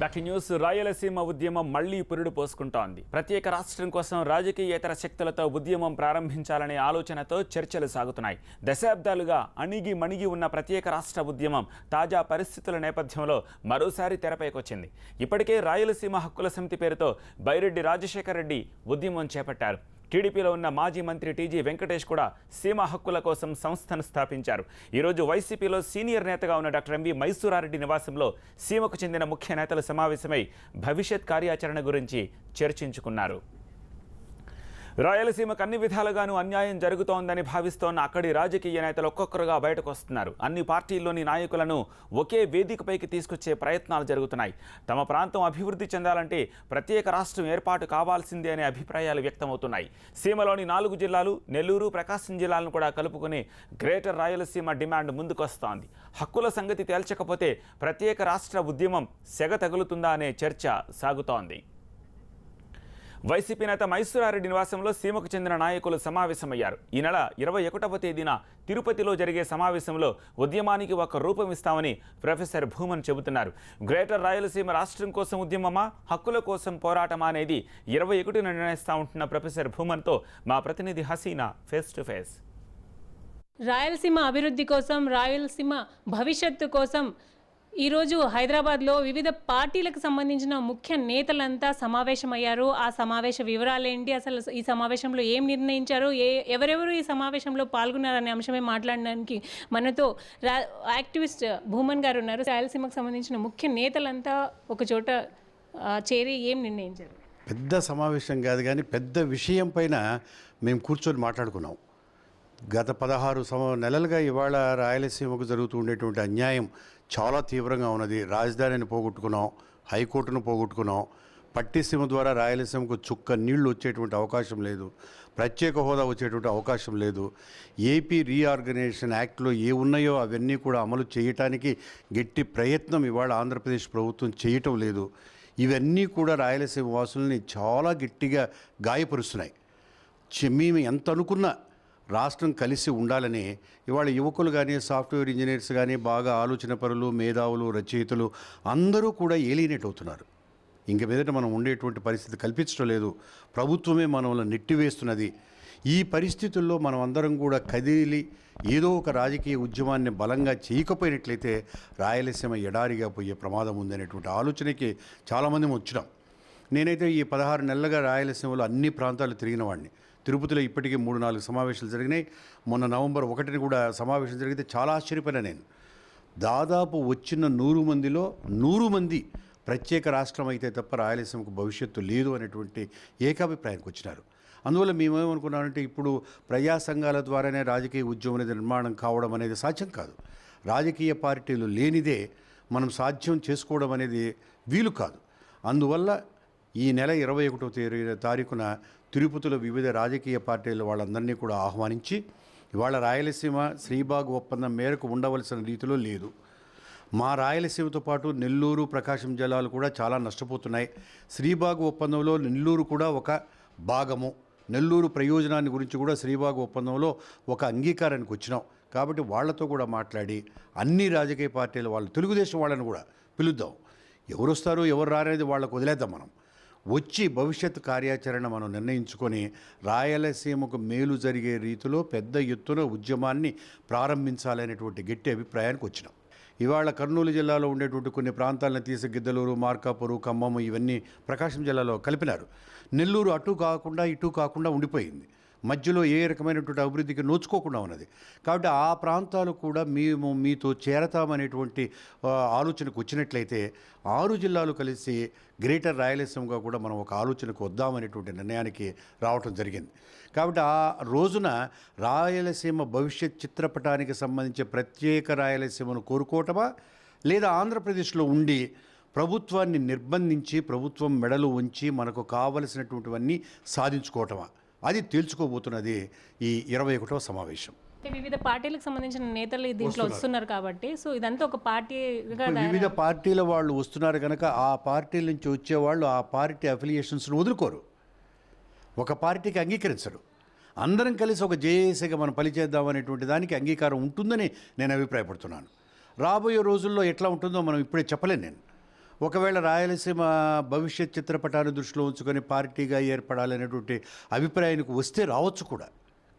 Back news. Rayalaseema ఉద్యమం మళ్లీ పురుడు పోసుకుంటోంది. ప్రత్యేక రాష్ట్రం కోసం రాజకీయేతర శక్తులతో ఉద్యమం ప్రారంభించాలనే ఆలోచనతో చర్చలు సాగుతున్నాయి. దశాబ్దాలుగా అణిగి మణిగి ఉన్న ప్రత్యేక రాష్ట్ర ఉద్యమం తాజా పరిస్థితుల నేపథ్యంలో మరోసారి తెరపైకొచ్చింది. ఇప్పటికే రాయలసీమ హక్కుల సమితి పేరుతో బైరెడ్డి రాజశేఖర రెడ్డి ఉద్యమం చేపట్టారు. టీడీపీలో ఉన్న మాజీ మంత్రి టీజీ వెంకటేష్ కూడా సీమ హక్కుల కోసం సంస్థను స్థాపించారు. ఈరోజు వైసీపీలో సీనియర్ నేతగా ఉన్న డాక్టర్ ఎంవి మైసూరారెడ్డి నివాసంలో సీమకు చెందిన ముఖ్య నేతలు సమావేశమై భవిష్యత్ కార్యాచరణ గురించి చర్చించుకున్నారు. రాయలసీమకు అన్ని విధాలుగానూ అన్యాయం జరుగుతోందని భావిస్తోన్న అక్కడి రాజకీయ నేతలు ఒక్కొక్కరుగా బయటకు వస్తున్నారు. అన్ని పార్టీల్లోని నాయకులను ఒకే వేదికపైకి తీసుకొచ్చే ప్రయత్నాలు జరుగుతున్నాయి. తమ ప్రాంతం అభివృద్ధి చెందాలంటే ప్రత్యేక రాష్ట్రం ఏర్పాటు కావాల్సిందే అనే అభిప్రాయాలు వ్యక్తమవుతున్నాయి. సీమలోని 4 జిల్లాలు, నెల్లూరు, ప్రకాశం జిల్లాలను కూడా కలుపుకుని గ్రేటర్ రాయలసీమ డిమాండ్ ముందుకొస్తోంది. హక్కుల సంగతి తేల్చకపోతే ప్రత్యేక రాష్ట్ర ఉద్యమం సెగ తగులుతుందా అనే చర్చ సాగుతోంది. వైసీపీ నేత మైసూరారెడ్డి నివాసంలో సీమకు చెందిన నాయకులు సమావేశమయ్యారు. ఈ నెల 21వ తేదీన తిరుపతిలో జరిగే సమావేశంలో ఉద్యమానికి ఒక రూపం ఇస్తామని ప్రొఫెసర్ భూమన్ చెబుతున్నారు. గ్రేటర్ రాయలసీమ రాష్ట్రం కోసం ఉద్యమమా, హక్కుల కోసం పోరాటమా అనేది 21న నిర్ణయిస్తా ఉంటున్న ప్రొఫెసర్ భూమన్తో మా ప్రతినిధి Haseena face to face. Rayalaseema అభివృద్ధి కోసం, రాయలసీమ భవిష్యత్తు కోసం ఈరోజు హైదరాబాద్లో వివిధ పార్టీలకు సంబంధించిన ముఖ్య నేతలంతా సమావేశమయ్యారు. ఆ సమావేశ వివరాలేంటి, అసలు ఈ సమావేశంలో ఏం నిర్ణయించారు, ఎవరెవరు ఈ సమావేశంలో పాల్గొన్నారనే అంశమే మాట్లాడడానికి మనతో యాక్టివిస్ట్ భూమన్ గారు ఉన్నారు. రాయలసీమకు సంబంధించిన ముఖ్య నేతలంతా ఒక చోట చేరి ఏం నిర్ణయించారు? పెద్ద సమావేశం కాదు, కానీ పెద్ద విషయం పైన మేము కూర్చొని మాట్లాడుకున్నాం. గత 16 నెలలుగా ఇవాళ రాయలసీమకు జరుగుతూ ఉండేటువంటి అన్యాయం చాలా తీవ్రంగా ఉన్నది. రాజధానిని పోగొట్టుకున్నాం, హైకోర్టును పోగొట్టుకున్నాం. పట్టిసీమ ద్వారా రాయలసీమకు చుక్క నీళ్లు వచ్చేటువంటి అవకాశం లేదు, ప్రత్యేక హోదా వచ్చేటువంటి అవకాశం లేదు. ఏపీ రీఆర్గనైజేషన్ యాక్ట్లో ఏ ఉన్నాయో అవన్నీ కూడా అమలు చేయటానికి గట్టి ప్రయత్నం ఇవాళ ఆంధ్రప్రదేశ్ ప్రభుత్వం చేయటం లేదు. ఇవన్నీ కూడా రాయలసీమ వాసుల్ని చాలా గట్టిగా గాయపరుస్తున్నాయి. మేము ఎంత అనుకున్నా రాష్ట్రం కలిసి ఉండాలని ఇవాళ యువకులు కానీ, సాఫ్ట్వేర్ ఇంజనీర్స్ కానీ, బాగా ఆలోచన పరులు, మేధావులు, రచయితలు అందరూ కూడా ఏలినేట్ అవుతున్నారు. ఇంక మీదట మనం ఉండేటువంటి పరిస్థితి కల్పించడం లేదు. ప్రభుత్వమే మనల్ని నెట్టివేస్తున్నది. ఈ పరిస్థితుల్లో మనం అందరం కూడా కదిలి ఏదో ఒక రాజకీయ ఉద్యమాన్ని బలంగా చేయకపోయినట్లయితే రాయలసీమ ఎడారిగా పోయే ప్రమాదం ఉందనేటువంటి ఆలోచనకి చాలామంది వచ్చినాం. నేనైతే ఈ 16 నెలలుగా రాయలసీమలో అన్ని ప్రాంతాలు తిరిగిన వాడిని. తిరుపతిలో ఇప్పటికీ 3-4 సమావేశాలు జరిగినాయి. మొన్న నవంబర్ 1న కూడా సమావేశం జరిగితే చాలా ఆశ్చర్యపోయినా నేను. దాదాపు వచ్చిన 100 మందిలో 100 మంది ప్రత్యేక రాష్ట్రం అయితే తప్ప రాయలసీమకు భవిష్యత్తు లేదు అనేటువంటి ఏకాభిప్రాయానికి వచ్చినారు. అందువల్ల మేమేమనుకున్నామంటే ఇప్పుడు ప్రజా సంఘాల ద్వారానే రాజకీయ ఉద్యమం అనేది నిర్మాణం కావడం అనేది సాధ్యం కాదు. రాజకీయ పార్టీలు లేనిదే మనం సాధ్యం చేసుకోవడం అనేది వీలు కాదు. అందువల్ల ఈ నెల 21వ తారీఖున తిరుపతిలో వివిధ రాజకీయ పార్టీల వాళ్ళందరినీ కూడా ఆహ్వానించి ఇవాళ రాయలసీమ శ్రీబాగ్ ఒప్పందం మేరకు ఉండవలసిన రీతిలో లేదు. మా రాయలసీమతో పాటు నెల్లూరు, ప్రకాశం జిల్లాలు కూడా చాలా నష్టపోతున్నాయి. శ్రీబాగ్ ఒప్పందంలో నెల్లూరు కూడా ఒక భాగము. నెల్లూరు ప్రయోజనాన్ని గురించి కూడా శ్రీబాగ్ ఒప్పందంలో ఒక అంగీకారానికి వచ్చినాం. కాబట్టి వాళ్లతో కూడా మాట్లాడి అన్ని రాజకీయ పార్టీల వాళ్ళు, తెలుగుదేశం వాళ్ళని కూడా పిలుద్దాం. ఎవరు వస్తారు ఎవరు రారనేది వాళ్ళకు వదిలేద్దాం. మనం వచ్చి భవిష్యత్ కార్యాచరణ మనం నిర్ణయించుకొని రాయలసీమకు మేలు జరిగే రీతిలో పెద్ద ఎత్తున ఉద్యమాన్ని ప్రారంభించాలనేటువంటి గట్టి అభిప్రాయానికి వచ్చినాం. ఇవాళ కర్నూలు జిల్లాలో ఉండేటువంటి కొన్ని ప్రాంతాలను తీసి గిద్దలూరు, మార్కాపురు, ఖమ్మం ఇవన్నీ ప్రకాశం జిల్లాలో కలిపినారు. నెల్లూరు అటు కాకుండా ఇటు కాకుండా ఉండిపోయింది. మధ్యలో ఏ రకమైనటువంటి అభివృద్ధికి నోచుకోకుండా ఉన్నది. కాబట్టి ఆ ప్రాంతాలు కూడా మేము మీతో చేరతామనేటువంటి ఆలోచనకు వచ్చినట్లయితే 6 జిల్లాలు కలిసి గ్రేటర్ రాయలసీమగా కూడా మనం ఒక ఆలోచనకు వద్దామనేటువంటి నిర్ణయానికి రావటం జరిగింది. కాబట్టి ఆ రోజున రాయలసీమ భవిష్యత్ చిత్రపటానికి సంబంధించి ప్రత్యేక రాయలసీమను కోరుకోవటమా, లేదా ఆంధ్రప్రదేశ్లో ఉండి ప్రభుత్వాన్ని నిర్బంధించి ప్రభుత్వం మెడలు ఉంచి మనకు కావలసినటువంటివన్నీ సాధించుకోవటమా, అది తేల్చుకోబోతున్నది ఈ 21వ సమావేశం. వివిధ పార్టీలకు సంబంధించిన నేతలు దీంట్లో వస్తున్నారు కాబట్టి, సో ఇదంతా ఒక పార్టీగా వివిధ పార్టీల వాళ్ళు వస్తున్నారు కనుక ఆ పార్టీల నుంచి వచ్చేవాళ్ళు ఆ పార్టీ అఫిలియేషన్స్ను వదులుకోరు, ఒక పార్టీకి అంగీకరించరు. అందరం కలిసి ఒక జేఏసీగా మనం పనిచేద్దామనేటువంటి దానికి అంగీకారం ఉంటుందని నేను అభిప్రాయపడుతున్నాను. రాబోయే రోజుల్లో ఎట్లా ఉంటుందో మనం ఇప్పుడే చెప్పలేను. నేను ఒకవేళ రాయలసీమ భవిష్యత్ చిత్రపటాన్ని దృష్టిలో ఉంచుకొని పార్టీగా ఏర్పడాలనేటువంటి అభిప్రాయానికి వస్తే రావచ్చు కూడా.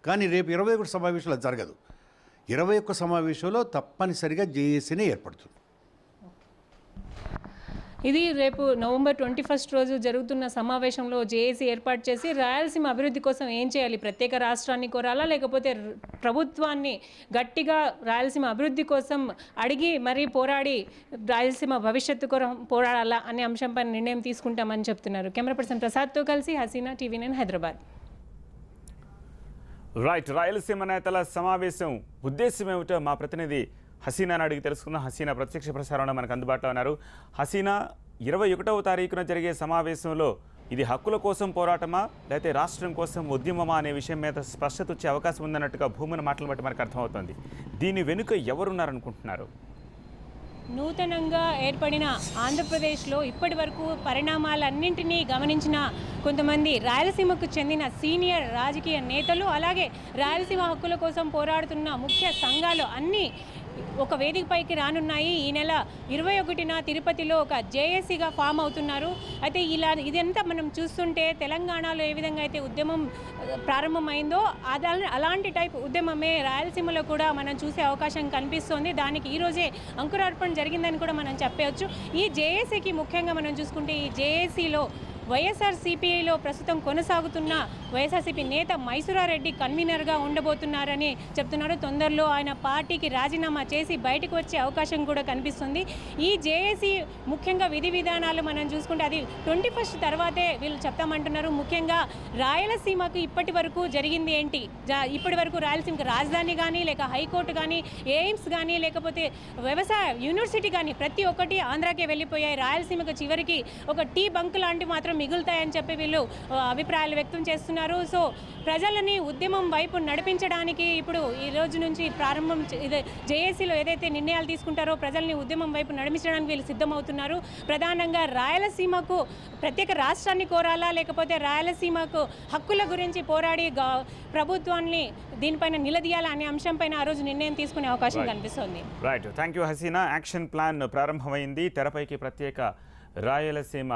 కానీ రేపు 21 సమావేశంలో అది జరగదు. 21 సమావేశంలో తప్పనిసరిగా జేఏసీనే ఏర్పడుతుంది. ఇది రేపు నవంబర్ 21 రోజు జరుగుతున్న సమావేశంలో జేఏసీ ఏర్పాటు చేసి రాయలసీమ అభివృద్ధి కోసం ఏం చేయాలి, ప్రత్యేక రాష్ట్రాన్ని కోరాలా లేకపోతే ప్రభుత్వాన్ని గట్టిగా రాయలసీమ అభివృద్ధి కోసం అడిగి మరీ పోరాడి రాయలసీమ భవిష్యత్తు కోసం పోరాడాలా అనే అంశంపై నిర్ణయం తీసుకుంటామని చెప్తున్నారు. కెమెరా పర్సన్ ప్రసాద్తో కలిసి హసీనా, TV9 హైదరాబాద్. రైట్, రాయలసీమ నేతల సమావేశం ఉద్దేశం ఏమిటో మా ప్రతినిధి హసీనాని అడిగి తెలుసుకుందాం. హసీనా ప్రత్యక్ష ప్రసారంలో మనకు అందుబాటులో ఉన్నారు. హసీనా, 21వ తారీఖున జరిగే సమావేశంలో ఇది హక్కుల కోసం పోరాటమా లేకపోతే రాష్ట్రం కోసం ఉద్యమమా అనే విషయం మీద స్పష్టత వచ్చే అవకాశం ఉందన్నట్టుగా భూమిని మాటలు బట్టి మనకు అర్థమవుతుంది. దీని వెనుక ఎవరున్నారనుకుంటున్నారు? నూతనంగా ఏర్పడిన ఆంధ్రప్రదేశ్లో ఇప్పటి వరకు పరిణామాలన్నింటినీ గమనించిన కొంతమంది రాయలసీమకు చెందిన సీనియర్ రాజకీయ నేతలు, అలాగే రాయలసీమ హక్కుల కోసం పోరాడుతున్న ముఖ్య సంఘాలు అన్నీ ఒక వేదికపైకి రానున్నాయి. ఈ నెల 21న తిరుపతిలో ఒక జేఏసీగా ఫామ్ అవుతున్నారు. అయితే ఇదంతా మనం చూస్తుంటే తెలంగాణలో ఏ విధంగా అయితే ఉద్యమం ప్రారంభమైందో అలాంటి టైప్ ఉద్యమమే రాయలసీమలో కూడా మనం చూసే అవకాశం కనిపిస్తోంది. దానికి ఈరోజే అంకురార్పణ జరిగిందని కూడా మనం చెప్పవచ్చు. ఈ జేఏసీకి ముఖ్యంగా మనం చూసుకుంటే ఈ జేఏసీలో వైఎస్ఆర్సీపీలో ప్రస్తుతం కొనసాగుతున్న వైఎస్ఆర్సీపీ నేత మైసూరారెడ్డి కన్వీనర్గా ఉండబోతున్నారని చెప్తున్నారు. తొందరలో ఆయన పార్టీకి రాజీనామా చేసి బయటకు వచ్చే అవకాశం కూడా కనిపిస్తుంది. ఈ జేఏసీ ముఖ్యంగా విధి విధానాలు మనం చూసుకుంటే అది 21 తర్వాతే వీళ్ళు చెప్తామంటున్నారు. ముఖ్యంగా రాయలసీమకు ఇప్పటి వరకు జరిగింది ఏంటి, ఇప్పటి వరకు రాయలసీమకు రాజధాని కానీ లేక హైకోర్టు కానీ ఎయిమ్స్ కానీ లేకపోతే వ్యవసాయ యూనివర్సిటీ కానీ ప్రతి ఒక్కటి ఆంధ్రాకే వెళ్ళిపోయాయి. రాయలసీమకు చివరికి ఒక టీ బంక్ లాంటి మాత్రం మిగులుతాయని చెప్పి వీళ్ళు అభిప్రాయాలు వ్యక్తం చేస్తున్నారు. సో ప్రజలని ఉద్యమం వైపు నడిపించడానికి ఇప్పుడు ఈ రోజు నుంచి ప్రారంభం జేఏసీలో ఏదైతే నిర్ణయాలు తీసుకుంటారో ప్రజల్ని ఉద్యమం వైపు నడిపించడానికి వీళ్ళు సిద్ధమవుతున్నారు. ప్రధానంగా రాయలసీమకు ప్రత్యేక రాష్ట్రాన్ని కోరాలా లేకపోతే రాయలసీమకు హక్కుల గురించి పోరాడి ప్రభుత్వాన్ని దీనిపైన నిలదీయాలా అనే అంశంపైన ఆ రోజు నిర్ణయం తీసుకునే అవకాశం కనిపిస్తోంది. Right, thank you Haseena. Action plan ప్రారంభమైంది. తెరపైకి ప్రత్యేక రాయలసీమ